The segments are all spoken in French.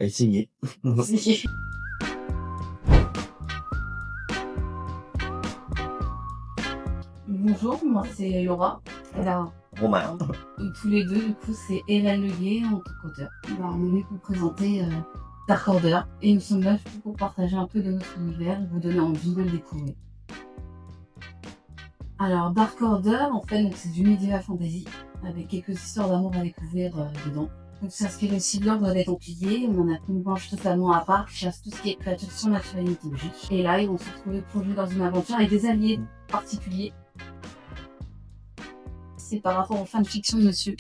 À essayer. Bonjour, moi c'est Laura. Alors, Romain. tous les deux, du coup, c'est Hélène Leguet en tant qu'auteur. On est venu pour présenter Dark Order et nous sommes là du coup, pour partager un peu de notre univers et vous donner envie de le découvrir. Alors, Dark Order, en fait, donc, c'est du médiéval fantasy avec quelques histoires d'amour à découvrir dedans. Donc, ça s'inspire aussi de l'ordre des Templiers. On en a une branche totalement à part qui chasse tout ce qui est créatures surnaturelles et mythologiques. Et là, ils vont se retrouver plongés dans une aventure avec des alliés particuliers. C'est par rapport aux fanfictions de monsieur.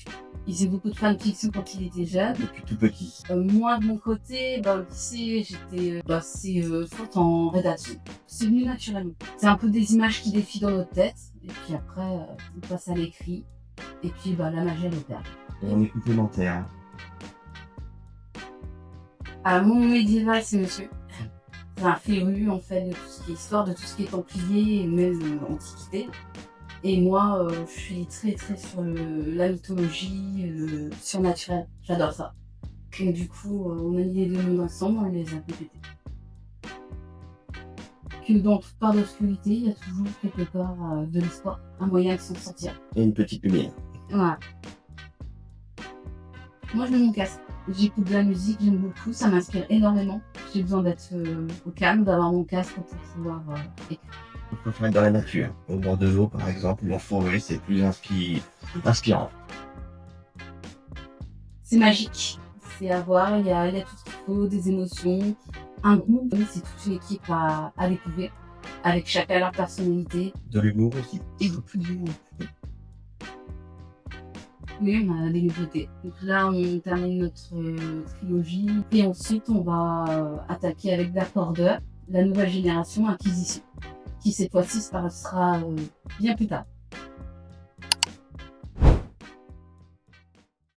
Il faisait beaucoup de fanfiction quand il était jeune. Depuis tout petit. Moi, de mon côté, au lycée, j'étais assez forte en rédaction. C'est venu naturellement. C'est un peu des images qui défilent dans notre tête. Et puis après, on passe à l'écrit. Et puis, la magie, elle opère. On est complémentaires. Alors, mon médiéval, c'est monsieur. C'est un féru, en fait, de tout ce qui est histoire, de tout ce qui est templier et même antiquité. Et moi, je suis très très sur la mythologie, le surnaturel. J'adore ça. Et du coup, on a mis les deux mondes ensemble, on les a pétés. Que dans toute part d'obscurité, il y a toujours quelque part de l'espoir, un moyen de s'en sortir. Et une petite lumière. Voilà. Moi, je mets mon casque. J'écoute de la musique, j'aime beaucoup, ça m'inspire énormément. J'ai besoin d'être au calme, d'avoir mon casque pour pouvoir écrire. On peut faire dans la nature. Au bord de l'eau, par exemple, ou en forêt, c'est plus inspirant. C'est magique. C'est à voir, il y a tout ce qu'il faut, des émotions, un groupe, c'est toute une équipe à découvrir, avec chacun leur personnalité. De l'humour aussi. Et beaucoup d'humour. Oui, on a des nouveautés. Donc là, on termine notre trilogie et ensuite on va attaquer avec Dark Order, la nouvelle génération Inquisition, qui cette fois-ci se passera bien plus tard.